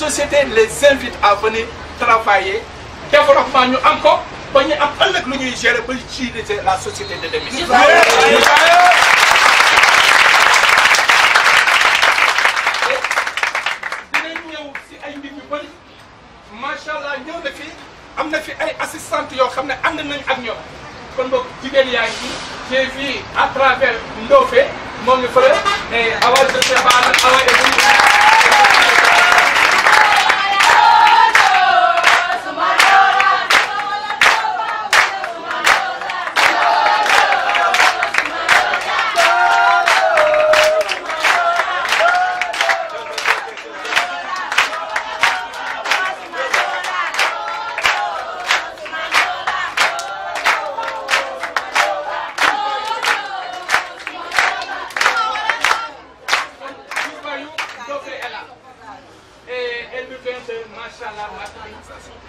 société les invite à venir travailler développement ñu am ko ba ñu am ëllëg lu ñuy gérer ba ci la société de demain. dinañ ñëw si ay mbir yu bëri macha allah ñëw na fi am na fi ay assistantes yoo xam ne ànd nañ ak ñoom kon boog jigéen yaa ngi j'ai vu à travers Ndofé moo ngi fële et Awa je sais pas Awa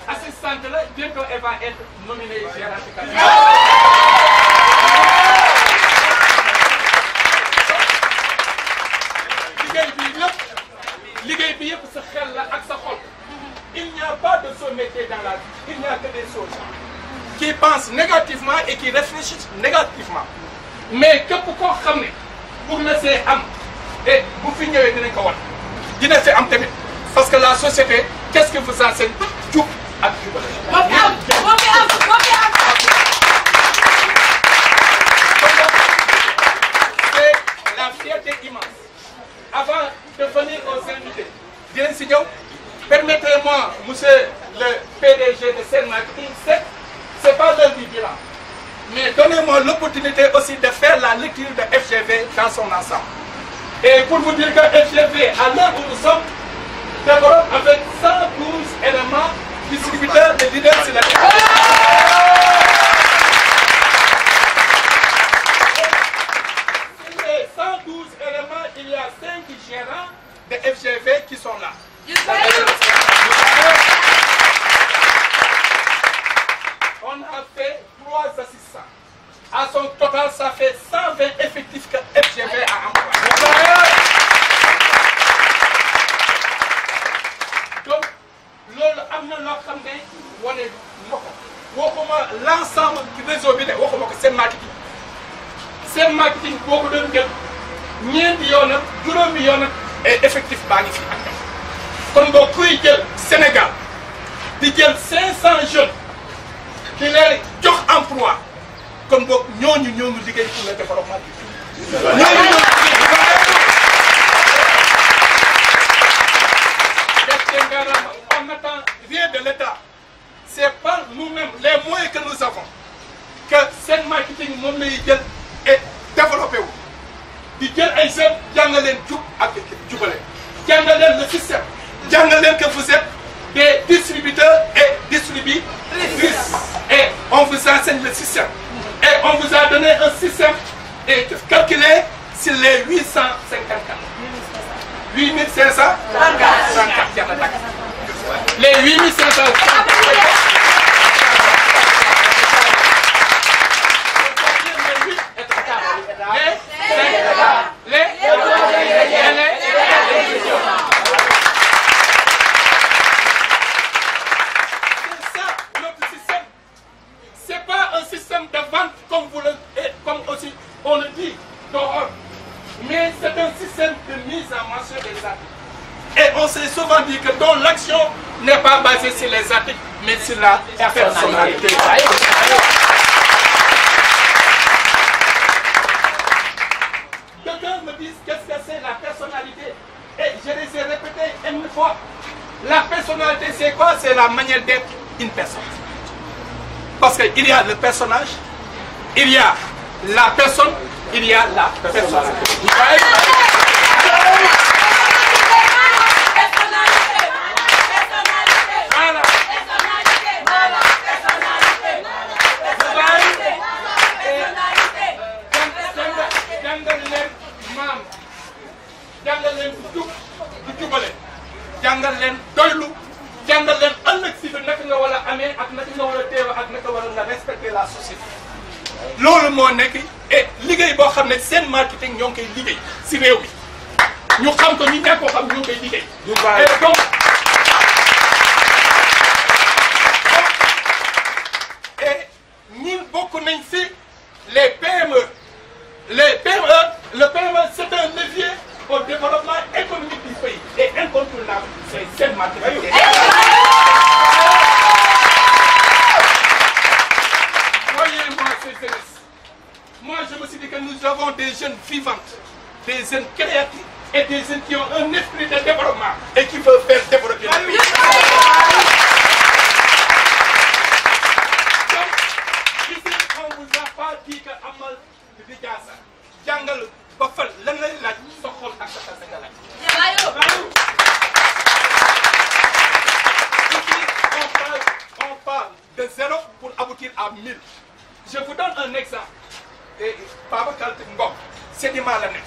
assistante là, bientôt elle va être nominée gérante. Il n'y a pas de son métier dans la vie, il n'y a que des choses qui pensent négativement et qui réfléchissent négativement. Mais que pourquoi ramener pour laisser am et vous finir dina fi am tamit parce que la société qu'est-ce que vous enseigne jub ak jubale. C'est la fierté immense. Avant de venir aux invités dinañ si ñëw permettez-moi monsieur le PDG de Sen Marketing c'est pas l'heure du bilan mais donnez-moi l'opportunité aussi de faire la lecture de FGV dans son ensemble. Et pour vous dire que FGV, à l'heure où nous sommes, développe avec 112 éléments distributeurs de leaders sur la terre. Sur les 112 éléments, il y a 5 gérants de FGV qui sont là. On a fait 3 assistants. À son total, ça fait 120 effectifs que FGV a employés. Donc, l'ensemble du réseau bi Sen Marketing. Sen Marketing beaucoup de et effectif baa ngi fi ak kon boo kuy jël Sénégal di jël 500 jeunes qui leen jox emploi kon boog ñooñu ñoo ngi liggéey pour le développement du pays. On n'attend rien de l'État. C'est par nous-mêmes, les moyens que nous avons, que Sen Marketing moom lay jël et développé wu. di jël ay jeunes jàngal leen jub ak jubale jàngal leen le système jàngal leen que vous êtes des distributeurs et distributrices et on vous enseigne le système et on vous a donné un système et calculé sur les 854 8534 les 8534 mais c'est un système de mise en marché des articles. Et on s'est souvent dit que dont l'action n'est pas basée sur les articles, mais sur la personnalité. Quelqu'un me dit qu'est-ce que c'est la personnalité? Et je les ai répétés une fois. La personnalité, c'est quoi? C'est la manière d'être une personne. Parce qu'il y a le personnage, il y a la personne, il y a la personnalité. jàngal leen jub di jubale jàngal leen doylu jàngal leen ëllëg si bi naka nga war a amee ak naka nga war a teew ak naka war a nga respecter la société. loolu moo nekk et liggéey boo xam ne Sen Marketing ñoo ngi koy liggéey si réew mi ñu xam ko ñu ñàkk koo xam ñoo ngi koy liggéey. et donc bokk nañ si les PME. Les PME, le PME c'est un levier au développement économique du pays et incontournable. C'est cette matière. Voyez-moi ces jeunes. Moi je me suis dit que nous avons des jeunes vivantes, des jeunes créatifs et des jeunes qui ont un esprit de développement et qui veulent faire développer le pays. Donc, ici on ne vous a pas dit que Amal di jaasa jàngal ba fal lan lay laaj sa xol ak sa xel nga laaj. Ici on parle de 0 pour aboutir à 1000. Je vous donne un exemple. Et Babacar Ngom Sedima la nekk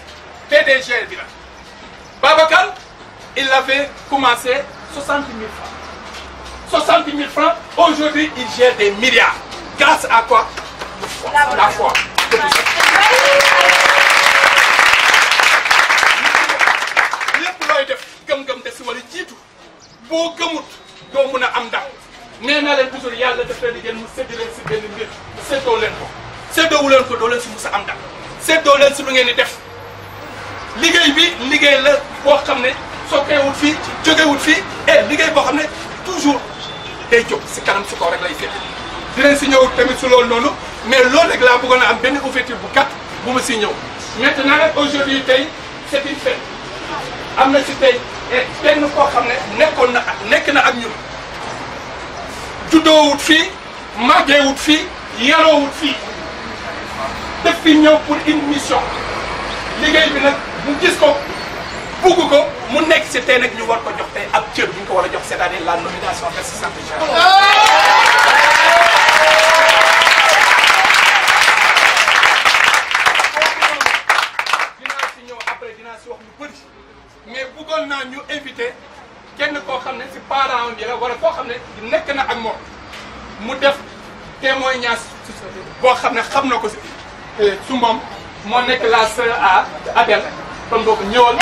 PDG bi la. Babacar il avait commencé 60 000 francs. 60 000 francs aujourd'hui il gère des milliards. Grâce à quoi? La foi. lépp looy def gëm-gëm des si wala jiitu boo gëmut doo mun a am ndam nee naa leen toujours yàlla def leen di ngeen mu sédd leen si benn mbir séddoo leen ko séddoowu leen ko doo leen si mus a am ndam séddoo leen si lu ngeen di def liggéey bi liggéey la boo xam ne sokkeewul fii jógewul fii et liggéey boo xam ne toujours day jóg si kanam si kaw rek lay féete dinañ si ñëw tamit si loolu noonu mais loolu rek laa bëggoon a am benn ouverture bu gàtt bu ma si ñëw maintenant nag aujourd'hui tey c'est une fête am na si tey kenn koo xam ne nekk na ak ñun juddoowut fii màggeewut fii yaroowut fii def fi ñëw pour une mission liggéey bi nag mu gis ko bugg ko mu nekk si tey nag ñu war ko jox tey ab cër bi ñu ko war a jox c'est-à-dire la nomination d'assistant mais bëggoon naa ñu invité kenn koo xam ne si parent bi la wala koo xam ne nekk na ak moom mu def témoignage boo xam ne xam na ko si su moom moo nekk la sœur à Adèle kon boobu ñëwal.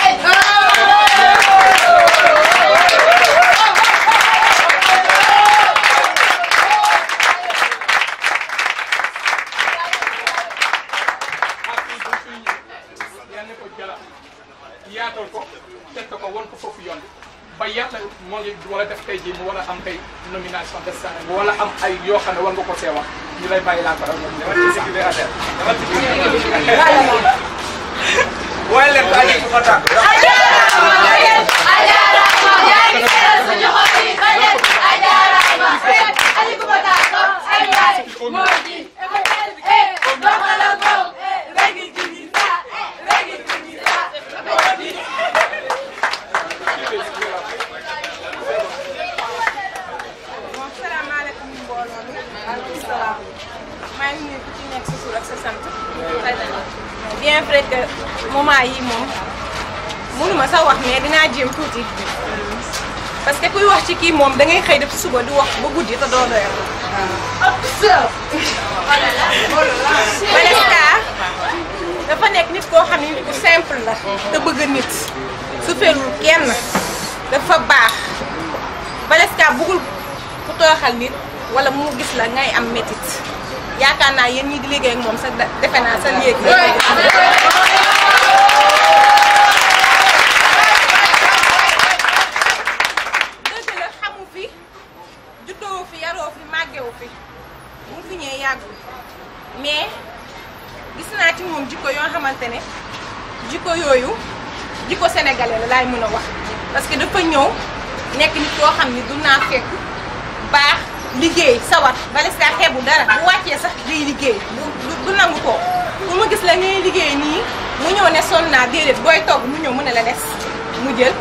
yaatal ko teg ko won ko foofu yoon ba yàlla moo ngi war a def tey jii mu war a am tey nomination de saa wala am ay yoo xam ne war nga ko see wax ñu lay bàyyi laa ko rek dama ci signé affaire dama ci waaye leen ko aji ko tàkk bien vrai que moment yi moom mënuma sax wax mais dinaa jéem tuuti parce que kuy wax ci kii moom da ngay xëy def suba di wax ba guddi te doo doyal. Valeska dafa nekk nit koo xam ne nit ku simple la te bëgg nit su ferul kenn dafa baax Valeska bëggul ku tooxal nit wala mu gis la ngay am métit yaakaar naa yéen ñi di liggéey ak moom sax defe naa sa léegi. dëgg la xamu fi juddoo fi yaroo fi màggewu fi mu fi ñëwee yàggul mais gis naa ci moom jikko yoo xamante ne jikko yooyu jikko sénégalais la laay mën a wax parce que dafa ñëw nekk nit koo xam ni du naa fekk baax. liggéey sawat Valeska xeebu dara bu wàccee sax day liggéey du nangu ko bu ma gis la ngay liggéey nii mu ñëw ne sonn naa déedéet booy togg mu ñëw mu ne la des mu jël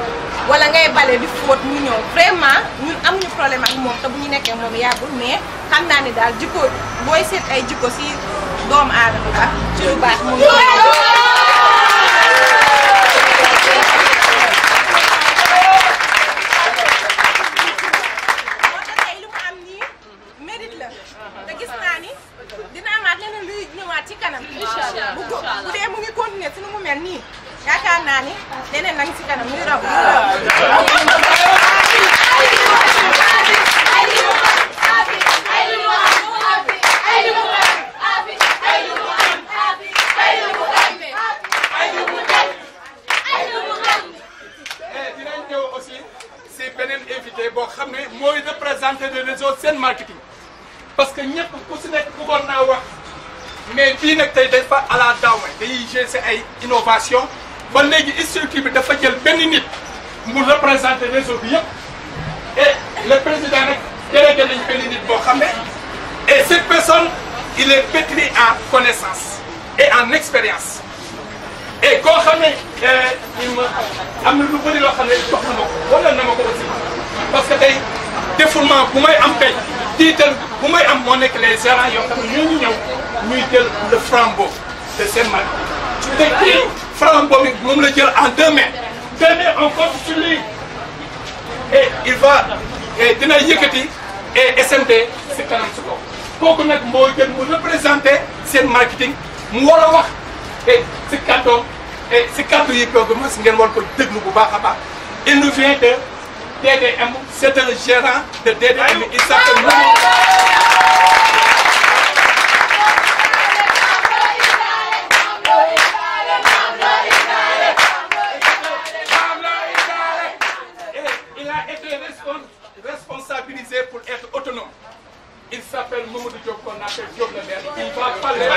wala ngay bale di fóot mu ñëw vraiment ñun amuñu problème ak moom te bu ñu nekkee moom yàggul mais xam naa ne daal jikko booy seet ay jikko si doomu aadama ba ci lu baax moom ci kanam bu dee mu ngi continuer si nu mu mel nii yaakaar naa ni leneen nag ci kanam muy raw représenter le réseau Sen Marketing parce que ñëpp ku si nekk bëggoon naa wax mais bii nag tey dafa à la daaw dañuy gérer ay innovation ba léegi structure bi dafa jël benn nit mu représenter réseau bi yëpp et le président nag délégué nañu benn nit boo xam ne et cette personne il est pétri en connaissance et en expérience et koo xam ne am na lu bëri loo xam ne jox na ma ko wala na ma ko aussi parce que tey défoulement bu may am tey tiital bu may am moo nekk les gérants yoo xam ne ñoo ñëw ñuy jël le flambeau de Sen Marketing te kii flambeau bi moom la jël en 2 mains on compte sur lui et il va dina yëkkati et SMD si kanam si kaw kooku nag moo jël mu représenté Sen Marketing mu war a wax et si kàddoom et si kàddu yi programme si ngeen war ko déglu bu baax a baax il nous vient de DDM c'est un gérant de DDM il s'appelle il a été responsabilisé pour être autonome. Il s'appelle Mamadou Diop qu'on appelle Diop le maire. Il va parler.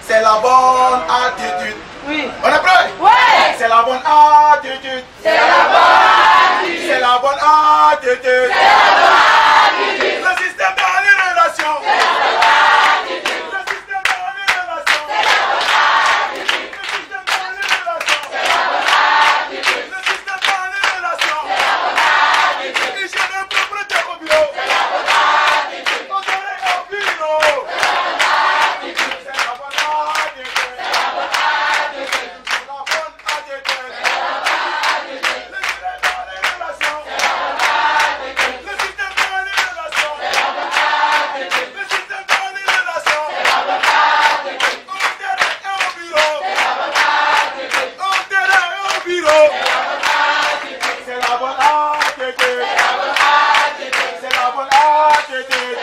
C'est la bonne attitude. Oui. On est prêt? Oui. C'est la bonne attitude. C'est la bonne attitude. C'est la bonne attitude. C'est la bonne attitude. Le système dans les relations. C'est la bonne attitude. Le système dans les relations. C'est la bonne attitude. Le système dans les relations. C'est la bonne attitude. Le système dans les relations. C'est la bonne attitude. Hygiène et propreté au bureau. C'est la bonne attitude. On dirait au bureau. C'est la bonne attitude. C'est la bonne attitude. C'est la bonne attitude. C'est la bonne attitude. C'est la bonne attitude. Le système dans les relations. C'est la bonne attitude. Le système dans les relations. C'est la bonne attitude. Le système dans les relations. C'est la bonne attitude. On dirait au bureau. C'est la bonne attitude. On dirait au bureau. C'est la bonne attitude. C'est la bonne attitude. C'est la bonne attitude.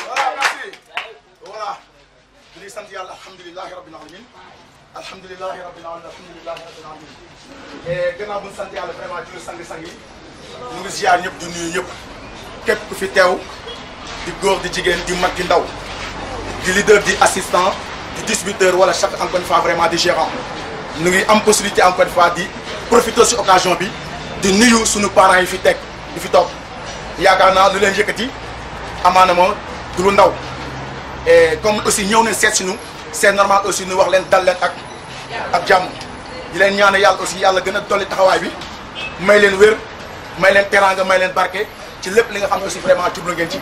Voilà, merci. Voilà. Je dis sant yàlla alhamdulillahi rabbil alamin. alhamdulilah rabbil alamin alhamdulilah rabbil alamin et gannaaw bu ñu sant yàlla vraiment di sang-sang yi ñu ngi ziar ñëpp di nuyu ñëpp képp ku fi teew di góor di jigéen di mag di ndaw di leader di assistant di distributeur wala chaque encore une fois vraiment di gérant ñu ngi am possibilité encore une fois di profiter ci occasion bi di nuyu suñu parents yi fi teg di fi toog yaakaar naa lu leen yëkkati amaana moom du lu ndaw et comme aussi ñëw nañ seet si ñu c'est normal aussi ñu wax leen dal leen ak jàmm di leen ñaan yàlla aussi yàlla gën a dolli taxawaay bi may leen wér may leen teraanga may leen barke ci lépp li nga xam ne aussi vraiment jublu ngeen ci.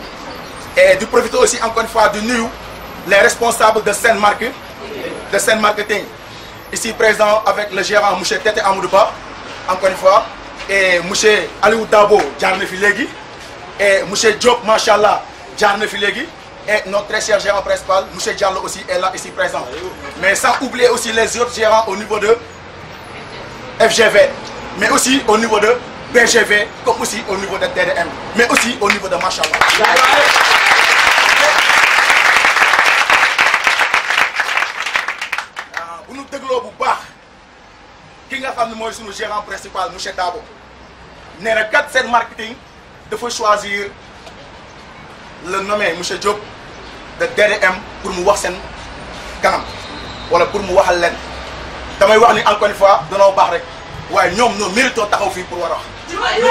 et di profiter aussi encore une fois di nuyu les responsables de Sen Marketing ici présent avec le gérant monsieur Tete Amadou Ba encore une fois et monsieur Aliou Dabo jaar na fi léegi et monsieur Diop macha allah jaar na fi léegi. Et notre très cher gérant principal, M. Diallo aussi est là, ici présent. Mais sans oublier aussi les autres gérants au niveau de FGV, mais aussi au niveau de BGV, comme aussi au niveau de TDM, mais aussi au niveau de Machallah. Pour nous dégloo bu baax ki nga xam ne mooy sunu gérant principal M. Dabo nee na kat Sen Marketing dafa choisir le nommé M. Diop de DDM pour mu wax seen kanam wala pour mu waxal leen damay wax ni encore une fois danoo baax rek waaye ñoom ñoo mérito taxaw fii pour war a wax. damay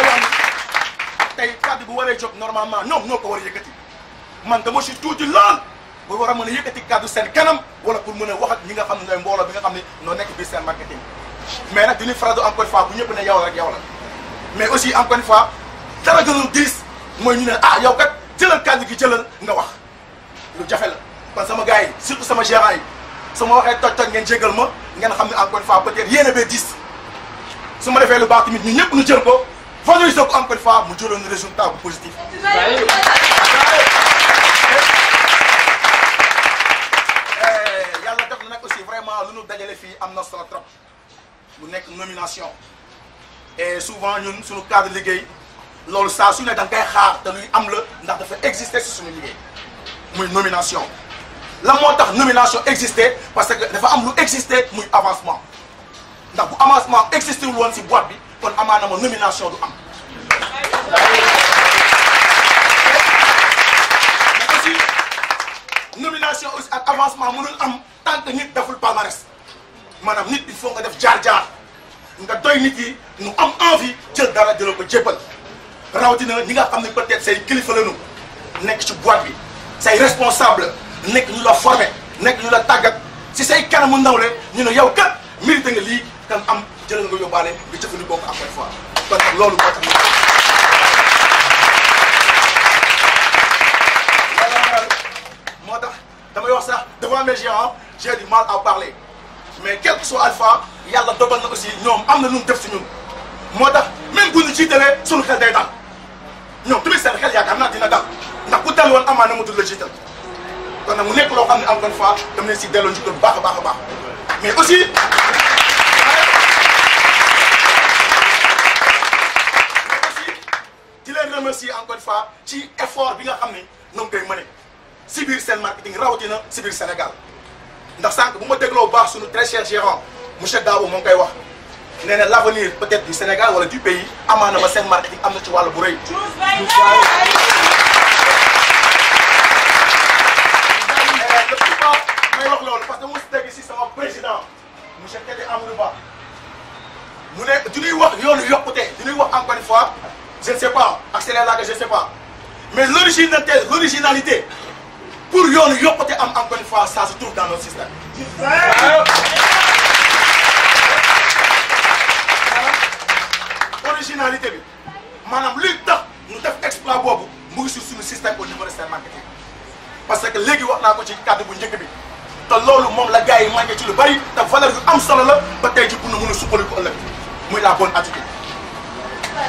wax ni tey kàddu bu waree jóg normalement ñoom ñoo ko war a yëkkati man dama si tuuti lool bu war a mën a yëkkati kàddu seen kanam wala pour mën a wax ak ñi nga xam ne ñooy mbooloo bi nga xam ne noo nekk biir Sen Marketing mais nag du ñu faral encore une fois bu ñëpp ne yow rek yow la. mais aussi encore une fois dara gënul diis mooy ñu ne ah yow kat jëlal kàddu gi jëlal nga wax lu jafe la kon sama gars yi surtout sama gérant yi sama waxee toj ngeen jégal ma ngeen xam ne encore une fois peut-être yéen a bee diis su ma defee lu baax tamit ñu ñëpp ñu jël ko valoriser ko encore une fois mu jëloon résultat bu positif. yàlla def na nag aussi vraiment lu ñu dajale fii am na solo trop mu nekk nomination. et souvent ñun suñu cadre liggéey loolu saa su ne da nga koy xaar te luy am la ndax dafa exister si suñu liggéey muy nomination la moo tax nomination exister parce que dafa am lu exister muy avancement ndax bu avancement exister wul woon si boîte bi kon amaana ma nomination du am. mais aussi nomination aussi ak avancement mënul am tant que nit deful palmarès maanaam nit il faut nga def jaar-jaar. nga doy nit yi ñu am envie jël dara jëlal ko jébbal rawatina ñi nga xam ne peut-être say kilifa lañu nekk ci boîte bi say responsable nekk ñu la formé nekk ñu la tàggat si say kanamu ndawle ñu ne yow kat mérité nga lii kan am jëlal nga yóbbaale nga jëfandikoo ko encore une fois kon nag loolu moo tax moo tax damay wax sax devant mes gérants j'ai du mal à parler mais quel que soit alpha yàlla dogal na aussi ñoom am na lu mu def si ñun moo tax même bu ñu jiitalee suñu xel day dal ñoom tamit seen xel yaakaar naa dina dal ndax bu dal woon amaana mu dul la jiital kon nag mu nekk loo xam ne encore une fois dama leen si delloo njukkal bu baax a baax a baax mais aussi di leen remercier encore une fois ci effort bi nga xam ne ñoom koy mëne si biir Sen Marketing rawatina si biir Sénégal ndax sànq bu ma dégloo bu baax suñu très cher gérant monsieur Dabo moo ngi koy wax nee na l'avenir peut-être du Sénégal wala du pays amaana ba Sen Marketing am na ci wàll bu rëy. le plus bas may wax loolu parce que mu dégg si sama président monsieur Tete Amadou Ba mu ne du ñuy wax yoonu yokkute du ñuy wax encore une fois je ne sais pas accélère là que je ne sais pas mais l'originalité pour yoonu yokkute am encore une fois ça se trouve dans notre système. originalité bi maanaam luy tax ñu def exploit boobu mu ngi sur suñu système au niveau de Sen Marketing parce que léegi wax naa ko ci kàddu bu njëkk bi te loolu moom la gars yi manqué ci lu bari te valeur yu am solo la ba tey ji pour na mën a suqali ko ëllëg muy la bonne attitude.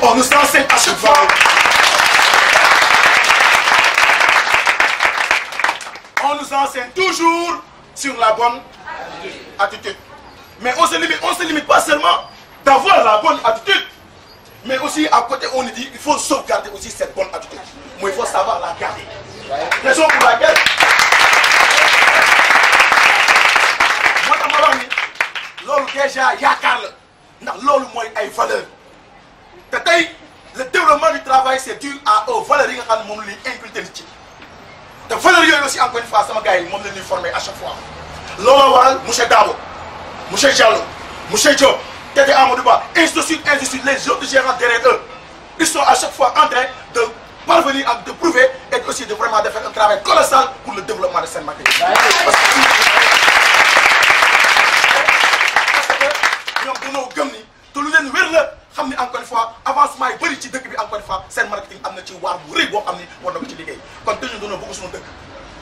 On nous enseigne à chaque fois. On nous enseigne toujours sur la bonne attitude. Mais on se limite pas seulement d'avoir la bonne attitude, mais aussi à côté on nous dit qu'il faut sauvegarder aussi cette bonne attitude. Mais il faut savoir la garder. Raison pour laquelle déjà yaakaar la ndax loolu mooy ay valeur te tey le développement du travail c'est dû aux valeurs yi nga xam ne moom la ñuy inculquer nit ci te valeurs yooyu aussi encore une fois sama gars yi moom la ñuy former à chaque fois looloo waral monsieur Dabo monsieur Diallo monsieur Diop Tété Amadou Ba ainsi de suite les autres gérants derrière eux ils sont à chaque fois en train de parvenir à de prouver et aussi de vraiment de faire un travail colossal pour le développement de Sen Marketing. Parce que ñoom dañoo gëm ni te lu leen wér la xam ni encore une fois avancement yi bëri ci dëkk bi encore une fois Sen Marketing am na ci waar bu rëy boo xam ni war na ko ci liggéey kon te ñun dañoo bëgg suñu dëkk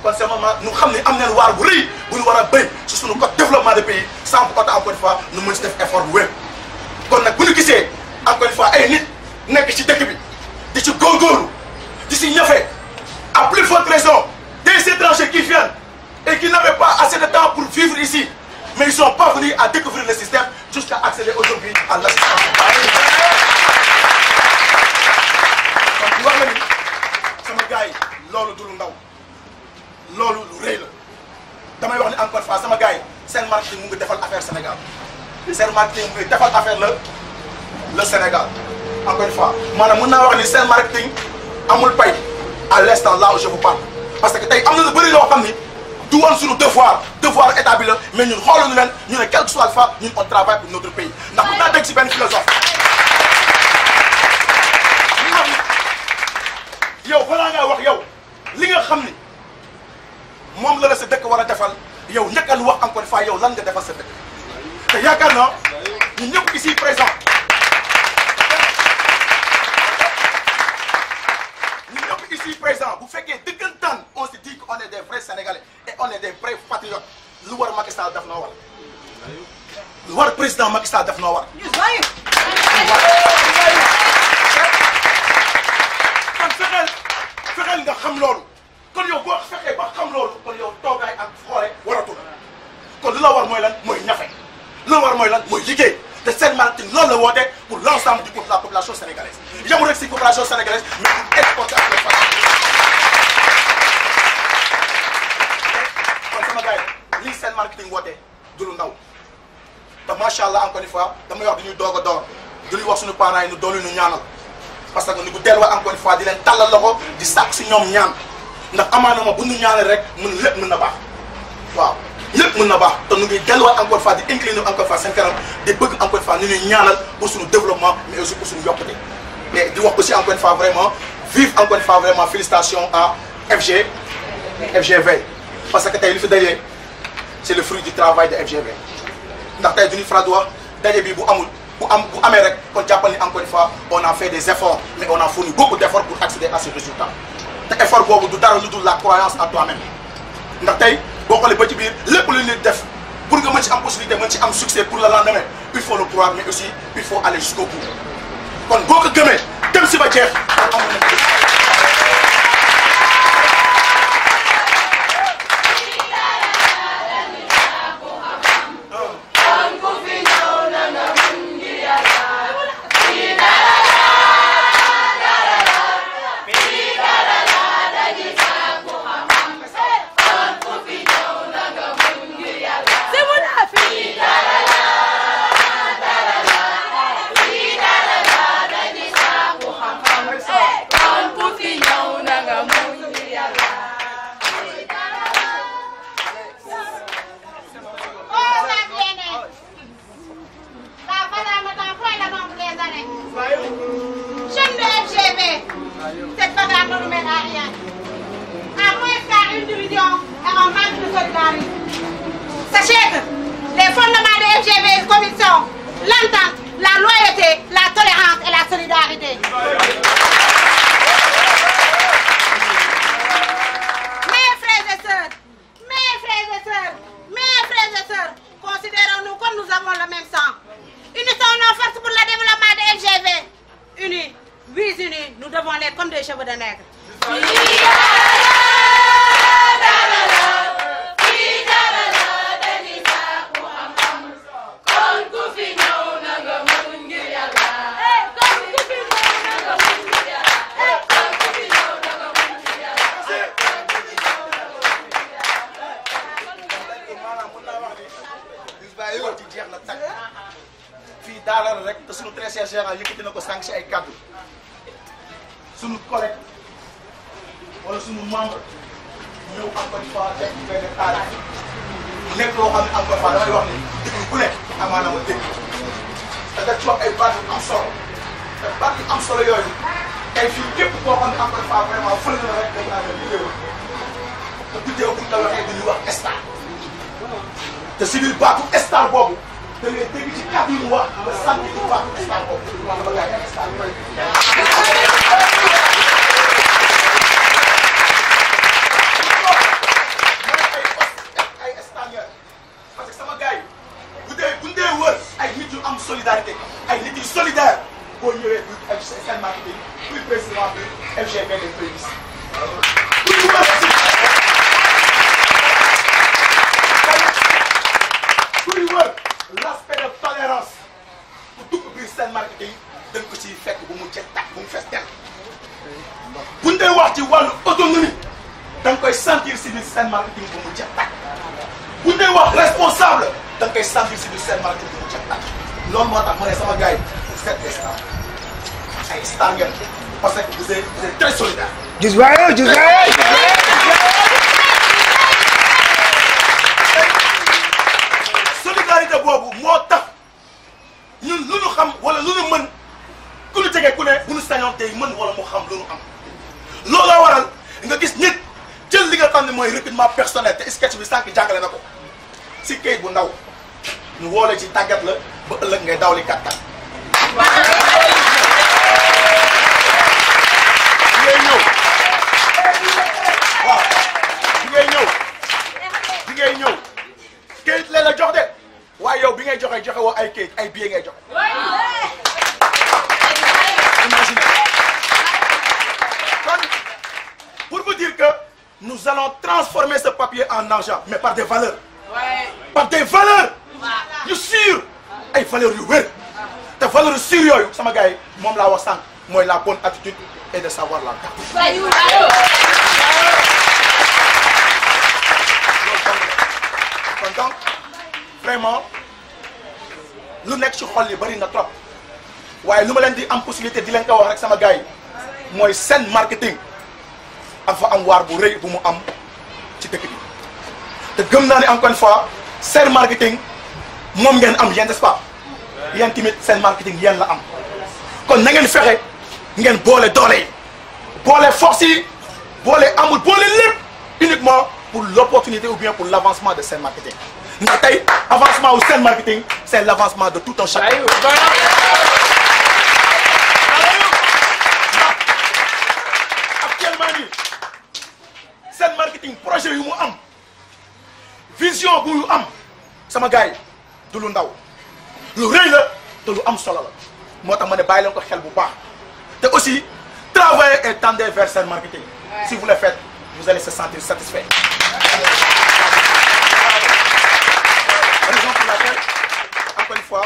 kon c'est moment ñu xam ne am nañ waar bu rëy bu ñu war a béy ci suñu code développement de pays sans pour autant encore une fois ñu mën si def effort bu wér kon nag bu ñu gisee encore une fois ay nit nekk ci dëkk bi di ci góorgóorlu di si ñafe à plus forte raison des étrangers qui viennent et qui n'avaient pas assez de temps pour vivre ici mais ils sont parvenus à découvrir le système jusqu'à accéder aujourd'hui à l'assistance. kon di wax la ni sama gars yi loolu du lu ndaw loolu lu rëy la damay wax ni encore une fois sama gars yi Sen Marketing mu ngi defal affaire Sénégal Sen Marketing mu ngi defal affaire le Sénégal encore une fois maanaam mën naa wax ni Sen Marketing amul pay à l'instant là où je vous parle parce que tey am na lu bëri loo xam ni du woon suñu devoir état bi la mais ñun xooluñu leen ñu ne quel que soit alpha ñun on travaille pour notre pays ndax bu naa dégg si benn philosophe ñu wax ni yow balaa ngaa wax yow li nga xam ni moom la sa dëkk war a defal yow njëkkal wax encore une fois yow lan nga defal sa dëkk te yaakaar naa ñun ñëpp ici présent ici présent bu fekkee dëggantaan on se dit qu'on est des vrais Sénégalais et on est des vrais patriotes lu war Macky Sall def noo war lu war président Macky Sall def noo war kon fexeel nga xam loolu kon yow boo fexee ba xam loolu kon yow toogaay ak xoole waratul kon lu la war mooy lan mooy ñafe lu la war mooy lan mooy liggéey te Sen Marketing loolu la woote pour l'ensemble de la population sénégalaise yamul rek si population sénégalaise mais pour exporter ak les familles kon sama gars yi lii Sen Marketing woote du lu ndaw te macha allah encore une fois damay wax dañuy doog a door dañuy wax suñu parents yi ñu doolu ñu ñaanal parce que ni bu delluwaat encore une fois di leen tàllal loxo di sàkk si ñoom ñaan ndax amaana ma bu ñu ñaanal rek lépp mën na baax waaw lépp mën na baax te nu ngi delluwaat encore une fois di incliner encore une fois seen kanam di bëgg encore une fois ni ñuy ñaanal pour suñu développement mais aussi pour suñu yokkute mais di wax aussi encore une fois vraiment vive encore une fois vraiment félicitations à FGV parce que tey li fi dajee c'est le fruit du travail de FGV ndax tey duñu faral di wax daje bi bu amee rek kon jàppal ni encore une fois on a fait des efforts mais on a fourni beaucoup d'efforts pour accéder à ces résultats te effort boobu du dara lu dul la croyance en toi-même ndax tey boo xoolee ba ci biir lépp lu nit def pour nga mën ci am possibilité mën ci am succès pour le lendemain il faut le croire mais aussi il faut aller jusqu'au bout kon boo ko gëmee dem si ba jeex amul na Sachez que les fondements de FGV comme ils sont l'entente, la loyauté, la tolérance et la solidarité. Mes frères et sœurs, considérons-nous comme nous avons le même sang. Unissons nos forces pour le développement de FGV. Unis, oui unis, nous devons l'être comme des cheveux de nègre. jeex na tàkk sunu très cher gérant yëkkati na ko sànq si ay kàddu sunu collègue wala sunu membre ñëw encore une fois def benn taal nekk loo xam ne encore une fois damay wax ni déglu ku nekk amaana ma dégg te nga ci wax ay baat yu am solo te baat yu am solo yooyu tey fii képp koo xam ne encore une fois vraiment fële na rek dañ naan la vidéo te vidéo bu ñu la waxee dañuy wax star te si biir baatu star boobu da ngay dégg ci kàddu yi mu wax nga sant ci baatu star boobu wax dama gars yi star parce que sama gars yi bu dee wër ay nit yu am solidarité ay nit yu solidaire boo ñëwee bu ay seen marketing plus précisément bi FGV des prémices kuy wër l'aspect de tolérance bu dugg biir seen marketing dañ ko ciy fekk bu mu jeex tàkk bu mu fees del buñ dee wax ci wàllu autonomie da nga koy sentir si biir seen marketing bu mu jeex tàkk buñ dee wax responsable da nga koy sentir si biir seen marketing bu mu jeex tàkk loolu moo tax ma ne sama gars yi vous êtes des stars ay star ngeen parce que vous êtes très solidaire. solidarité boobu moo tax ñun lu ñu xam wala lu ñu mën ku ñu jege ku ne bu ñu sañoon tey mën wala mu xam lu ñu am looloo waral nga gis nit jël li nga xam ne mooy recrutement personnel te sketch bi sànq jàngale na ko si kayit bu ndaw ñu woole ci tàggat la ba ëllëg ngay dawli kàttan. bi ngay ñëw kayit la jox de waaye yow bi ngay joxe woo ay kayit ay billet ngay joxe. Imaginez. Kon pour vous dire que nous allons transformer ce papier en argent mais par des valeurs. Par des valeurs yu sûres ay valeurs yu wér te valeurs sûres yooyu sama gars yi moom laa wax sànq mooy la bonne attitude et de savoir la garder. Donc vraiment lu nekk ci xol yi bari na trop waaye lu ma leen di am possibilité di leen ko wax rek sama gars yi mooy seen marketing dafa am waar bu rëy bu mu am ci dëkk bi te gëm naa ne encore une fois seen marketing moom ngeen am yéen n'est-ce pas yéen tamit seen marketing yéen la am kon na ngeen fexe ngeen boole doole yi boole force yi boole amul boole lépp uniquement pour l'opportunité ou bien pour l'avancement de seen marketing ndax tey avancement wu seen marketing c'est l'avancement de tout un chacun. Actuellement nii seen marketing projet yu mu am vision bu yu am sama gars yi du lu ndaw lu rëy la te lu am solo la moo tax ma ne bàyyi leen ko xel bu baax te aussi travailler et tendre vers seen marketing si vous le faites vous allez se sentir satisfait. Raison pour laquelle encore une fois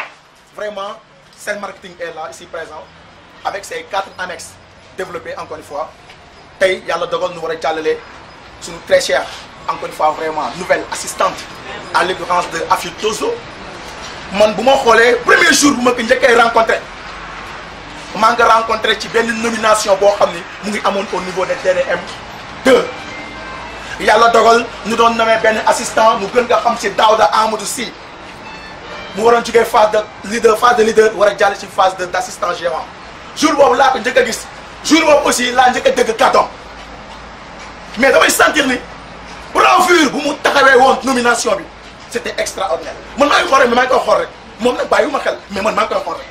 vraiment seen marketing est là ici présent avec ses 4 annexes développées encore une fois tey yàlla dogal nu war a jàllale suñu très cher encore une fois vraiment nouvelle assistante à l'occurrence de Afid Tozo man bu ma xoolee premier jour bu ma ko njëkkee rencontré maa ngi rencontré ci benn nomination boo xam ni mu ngi amoon au niveau de DDM 2 yàlla dogal ñu doon nommé benn assistant mu gën nga xam ci Daouda Amadou Sy mu waroon jógee phase de leader war a jàll ci phase de d'assistant gérant jour boobu laa ko njëkk a gis jour boobu aussi laa njëkk a dëgg kàddoom mais damay sentir ni bravure bu mu taxawee woon nomination bi c'était extraordinaire man maa ngi xool rek mais maa ngi koy xool rek moom nag bàyyiwuma xel mais man maa ngi koy xool rek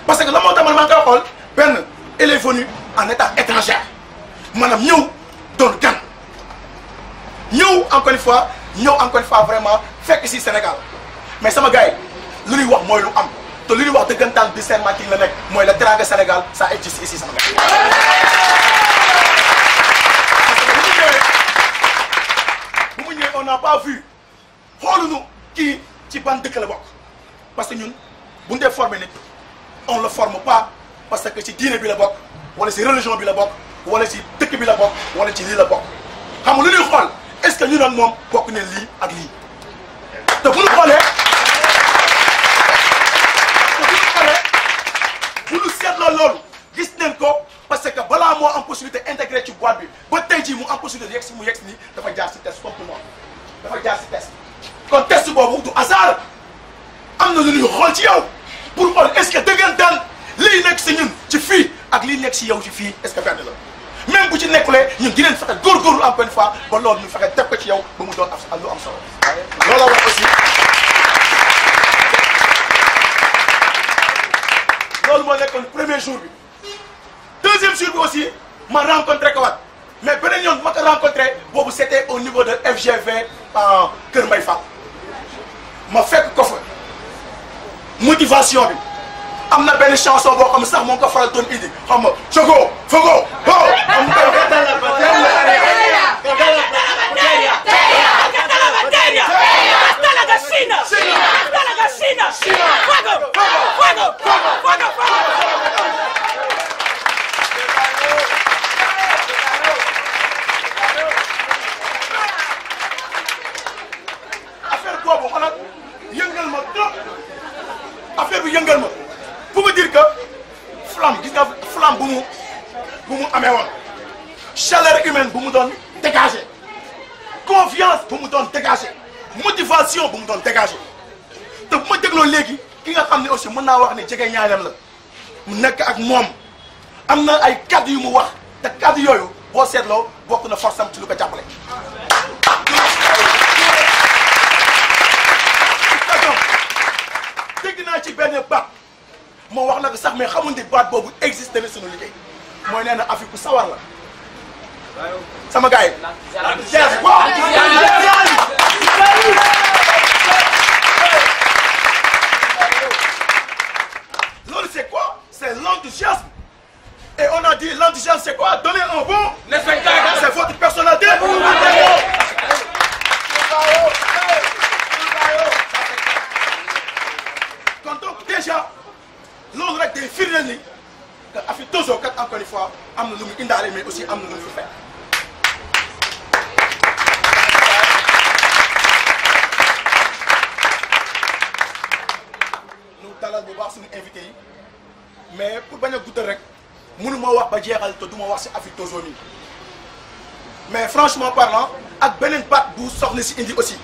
parce que la moo tax man maa ngi koy xool benn elle est venue en état étranger maanaam ñëw doon gan ñëw encore une fois vraiment fekk si Sénégal mais sama gars yi lu ñuy wax mooy lu am te lu ñuy wax dëggantaan bi seen marketing la nekk mooy la teranga Sénégal ça existe ici sama gars yi. bu mu ñëwee on n'a pas vu xooluñu kii ci ban dëkk la bokk parce que ñun bu ñu dee formé nit on le forme pas parce que ci diine bi la bokk wala ci religion bi la bokk wala ci dëkk bi la bokk wala ci lii la bokk xam nga lu ñuy xool est-ce que ñu doon moom bokk ne lii ak lii te bu ñu xoolee nañ ko parce que balaa moo am possibilité intégré ci boîte bi ba tey jii mu am possibilité yegg si mu yegg si nii dafa jaar si test comme tout le monde dafa jaar si test kon test boobu du hasard am na lu ñuy xool ci yow pour xool est-ce que dëggantaan liy nekk si ñun ci fii ak liy nekk si yow ci fii est-ce que benn la même bu ci nekkulee ñun di leen fexe góorgóorlu encore une fois ba loolu ñu fexe def ko ci yow ba mu doon lu am solo loolu la wax aussi loolu moo nekkoon premier jour bi deuxième jour bi aussi ma rencontré ko waat mais beneen yoon ma ko rencontré boobu c'était au niveau de FGV Kër Mbaye Fall ma fekk ko fa motivation bi am na benn chanson boo xam ne sax moo ko faral doon indi xam nga Choco Fogo Ho am affaire boobu xanaa yëngal ma trop affaire bi yëngal ma pour me dire que flamme gis nga flamme bu mu amee woon chaleur humaine bu mu doon dégagé confiance bu mu doon dégagé motivation bu mu doon dégagé te bu ma dégloo léegi ki nga xam ne aussi mën naa wax ne jege ñaareel la mu nekk ak moom am na ay kaddu yu mu wax te kaddu yooyu boo seetloo bokk na force am ci lu ko jàppale. dégg naa ci benn baat moo wax na ko sax mais xamul ni baat boobu existé na sunu liggéey mooy nee na Afrique ku sawar la sama gars yi. loolu c'est quoi? C'est l'enthousiasme. Et on a dit l'enthousiasme c'est quoi? Donner un bon spectacle. C'est votre personnalité. Donc déjà loolu rek day firndeel ni que Afri Tozo kat encore une fois am na lu mu indaale mais aussi am na lu mu fi fekk. ñu dalal bu baax suñu invité yi mais pour bañ a guddal rek mënu ma wax ba jeexal te du ma wax si Afri Tozo mi mais franchement parlant ak beneen baat bu soxna si indi aussi.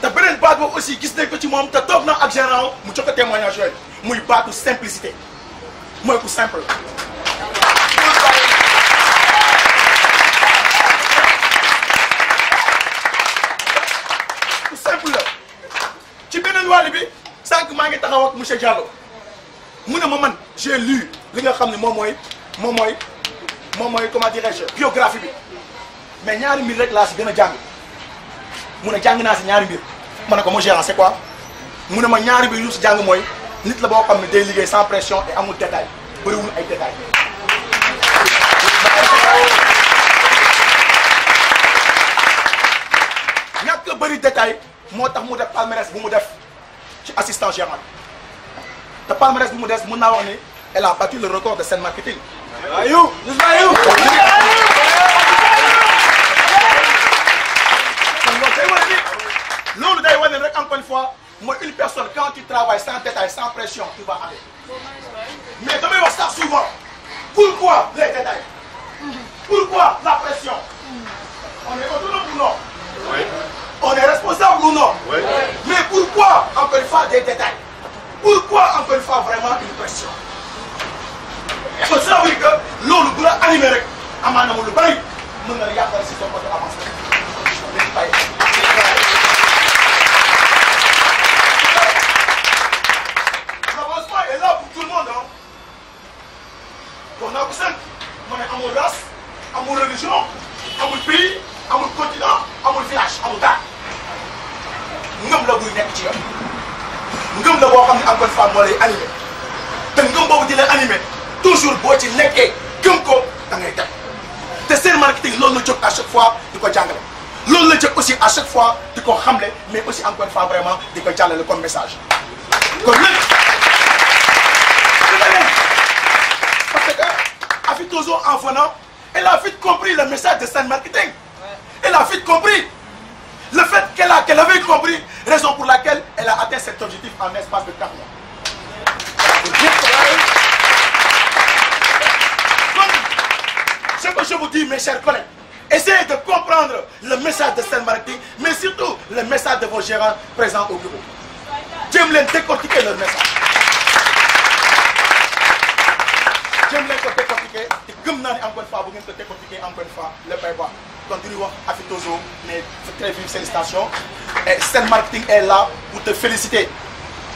te beneen baat boobu aussi gis nañ ko ci moom te toog na ak gérant mu jox ko témoignage yooyu muy baatu simplicité mooy ku simple. ku simple la ci beneen wàll bi sànq maa ngi taxaw ak monsieur Diallo mu ne ma man j'ai lu li nga xam ne moom mooy comment dirais-je biographie bi mais ñaari mbir rek laa si gën a jàng. mu ne jàng naa si ñaari mbir ma ne ko mon gérant c'est quoi mu ne ma ñaari mbir yu si jàng mooy nit la boo xam ne day liggéey sans pression et amul détail bëriwul ay détail ñàkk bëri détail moo tax mu def palmarès bu mu def ci assistant gérant te palmarès bu mu def mën naa wax ni elle a battu le record de Sen Marketing. loolu day wane rek encore une fois mooy une personne quand tu travailles sans détail sans pression tu vas aller mais damay wax sax souvent pourquoi les détails pourquoi la pression on est autonome ou non on est responsable ou non mais pourquoi encore une fois des détails pourquoi encore une fois vraiment une pression kon ça veut dire que loolu bu la animé rek amaana mu lu bari mën na la yàqal si son côté avancement l'avancement est là pour tout le monde kon naa ko sànq ma ne amul race amul religion amul pays amul continent amul village amul dara ngëm la buy nekk ci yow ngëm la boo xam ne encore une fois moo lay animé te ngëm boobu di lay animé toujours boo ci nekkee gëm ko da ngay dem te Sen Marketing loolu la jóg à chaque fois di ko jàngale loolu la jóg aussi à chaque fois di ko xamle mais aussi encore une fois vraiment di ko jàllale comme message kon nag parce que Afri Tozo en venant elle a vite compris le message de Sen Marketing elle a vite compris le fait qu'elle avait compris raison pour laquelle elle a atteint cet objectif en espace de 4 mois. je vous dis, mes chers collègues, essayez de comprendre le message de Sen Marketing, mais surtout le message de vos gérants présents au bureau. J'aime les décortiquer leur message. J'aime les décortiquer. Et comme nous encore une fois, vous pouvez décortiquer encore une fois le paiement. Donc, nous avons Afitozo, mais très vive félicitations. Et Sen Marketing est là pour te féliciter.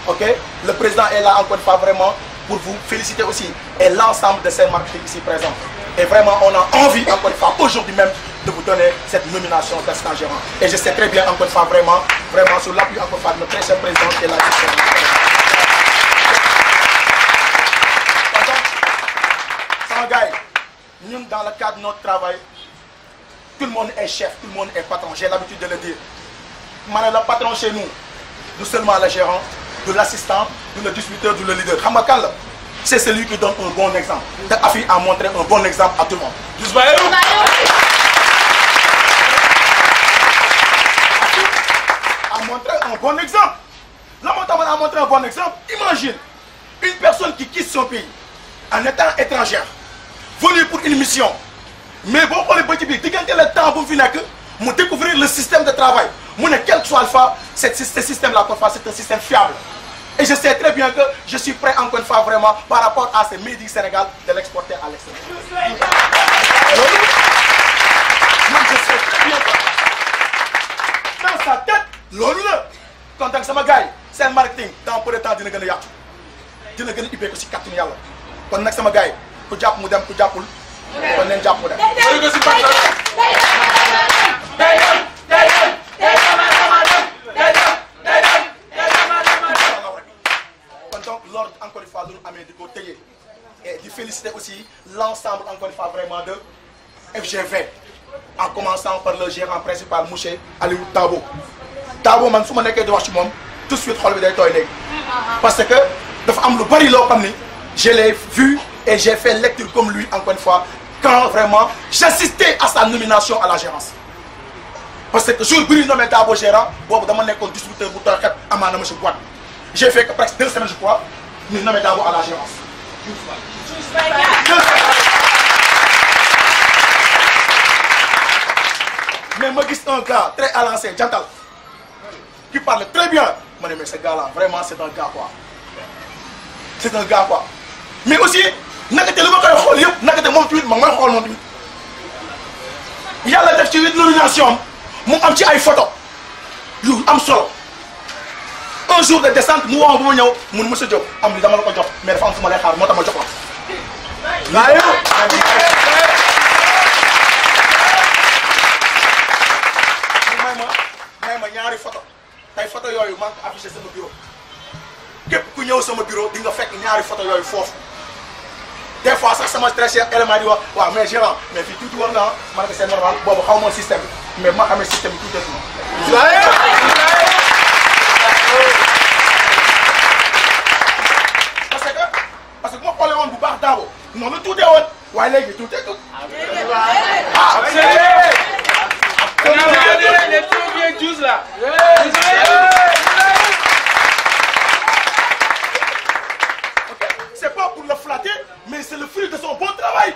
Ok? Le président est là encore une fois vraiment pour vous féliciter aussi. Et l'ensemble de Sen Marketing ici présent. Et vraiment, on a envie encore une fois aujourd'hui même de vous donner cette nomination d'assistant gérant. Et je sais très bien encore une fois vraiment sur l'appui encore une fois de notre très cher président qui est là. Sans gars, nous dans le cadre de notre travail, tout le monde est chef, tout le monde est patron. J'ai l'habitude de le dire. Le patron chez nous, nous seulement le gérant, de l'assistant, de le distributeur, de le leader. C'est celui qui donne un bon exemple. Afi a montré un bon exemple à tout le monde. A montré un bon exemple. La montagne a montré un bon exemple. Imagine une personne qui quitte son pays en étant étrangère, venue pour une mission. Mais bon, on est petit peu. Dès le temps pour venir pour découvrir le système de travail. Quel que soit alpha, ce système-là, c'est un système fiable. Et je sais très bien que je suis prêt encore une fois vraiment par rapport à ces Made in Sénégal de l'exporter à l'extérieur. Je sais très bien que dans sa tête, l'honneur, quand on sama gars, Sen Marketing, dans peu de temps, dina gën a yàqu. Dina gën a ubbeeku si kàttanu yàlla. Kon nag sama gars, ku jàpp mu dem ku jàppul, kon neen jàpp mu dem. Donc, l'ordre, encore une fois, nous avons de côté. Et de féliciter aussi l'ensemble, encore une fois, vraiment de FG20. En commençant par le gérant principal, Mouché Aliou Tabo. Tabo, man, si je suis de tout de suite, je vais aller. Parce que, je l'ai vu et j'ai fait lecture comme lui, encore une fois, quand vraiment j'assistais à sa nomination à la gérance. Parce que, jour où je nommé Tabo gérant, je suis un distributeur à ma nommé boîte. J'ai fait que presque 2 semaines, je crois, nous nommons d'abord à la gérance. Mais je dis un gars très à l'ancien, gentil, qui parle très bien. Je dis, mais ce gars-là, vraiment, c'est un gars quoi. C'est un gars quoi. Mais aussi, il y a des nominations, il y a des photos, il y a des solo. Un jour de descente, nous avons dit, monsieur Diop, mais les femmes sont les femmes, moi, je ñaari photo tay photo yooyu man ko affiché sama bureau képp ku ñëw sama bureau di nga fekk ñaari photo yooyu foofu des fois sax sama très cher élément di wax waaw mais gérant mais fii tuuti war nga man ko c'est normal boobu xaw ma système bi mais ma xamee système bi tuuti parce que ma xoolee woon bu baax daabo noonu la tuutee woon waaye léegi tuutee ko les trop bien juice là. C'est pas pour le flatter, mais c'est le fruit de son bon travail.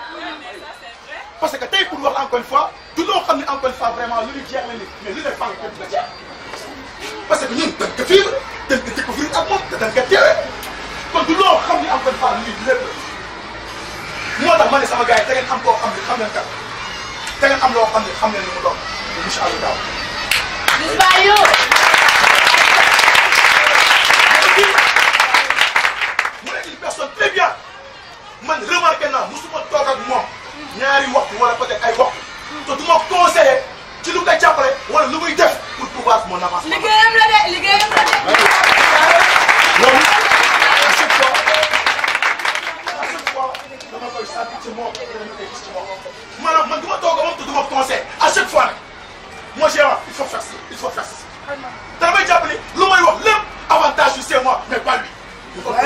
Parce que t'es pour voir encore une fois, tout le monde encore une fois vraiment lui dire mais lui n'est pas le petit. Parce que nous, t'as que vivre, t'as que découvrir un monde, t'as que tirer. Quand tout le monde encore une fois lui dit moi dans ma sama gars, t'as encore xam leen kat. T'as am loo xam leen lu mu doon. Inch'Allah. Vous êtes une personne très bien. Man remarqué naa musuma toog ak moom ñaari waxtu wala peut-être ay waxtu te du ma conseillé ci lu koy jàppale wala lu muy def pour pouvoir mon avancement. liggéeyam la de liggéeyam la de. loolu à chaque fois dama koy sentir ci moom dama koy gis ci moom maanaam man du ma toog ak moom te du ma conseillé à chaque fois nag. Moi gérant, il faut faire ça, il faut faire ça. Damay jàpp ni lu may wax lépp avantage c'est moi mais pas lui. Il faut que te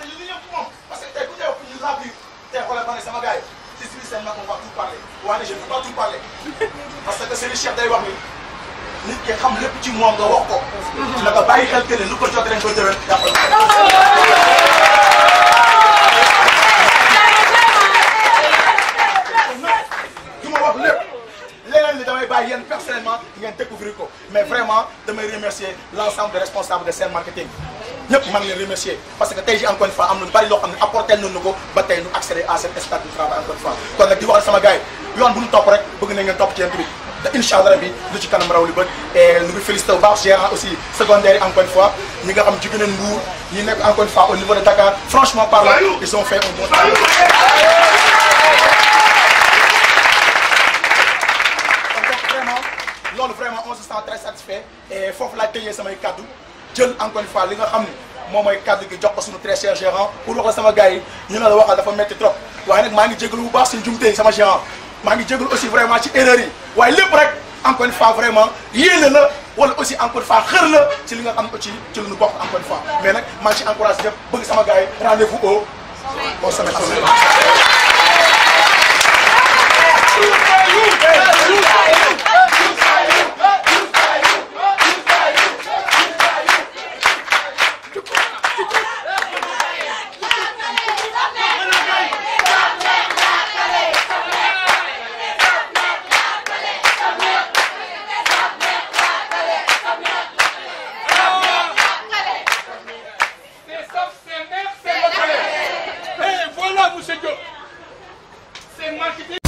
ñu ñëpp moom parce que tey bu ñu ñu laaj bi tey xoolal ma ne sama gars yi ci biir seen nag on va tout parler waaye je ne peux pas tout parler parce que c'est le chef day wax ni nit ki xam lépp ci moom nga wax ko. na nga bàyyi xel que ne lu ko jot rek nga jëwee jàppale. prochainement ngeen découvrir ko mais vraiment damay remercier l'ensemble des responsables de Sen Marketing ñëpp maa ngi leen remercier parce que tey jii encore une fois am na lu bari loo xam ne apporté nañu ko ba tey ñu accéder à cet stade du travail encore une fois kon nag di wax sama gars yi yoon bu ñu topp rek bëgg na ngeen topp ci yéen bi te incha allah rabi lu ci kanam raw li bët et ñu ngi félicité bu baax gérant aussi secondaire yi encore une fois ñi nga xam jóge nañ Mbour ñi nekk encore une fois au niveau de Dakar franchement parlant ils ont fait un bon travail. loolu vraiment on se sent très satisfait et foofu laa tëjee samay kaddu jël encore une fois li nga xam ni moom mooy kaddu gi jox ko suñu très cher gérant pour wax la sama gars yi ñu ne la waxal dafa métti trop waaye nag maa ngi jégalu bu baax suñu jumte yi sama gérant maa ngi jégalu aussi vraiment ci erreur yi waaye lépp rek encore une fois vraiment yéene la wala aussi encore une fois xër la ci li nga xam ne aussi ci lu ñu bokk encore une fois mais nag maa ngi ci encouragé ñëpp bëgg sama gars yi rendez-vous au sommet. Monsieur Diop, c'est marketing.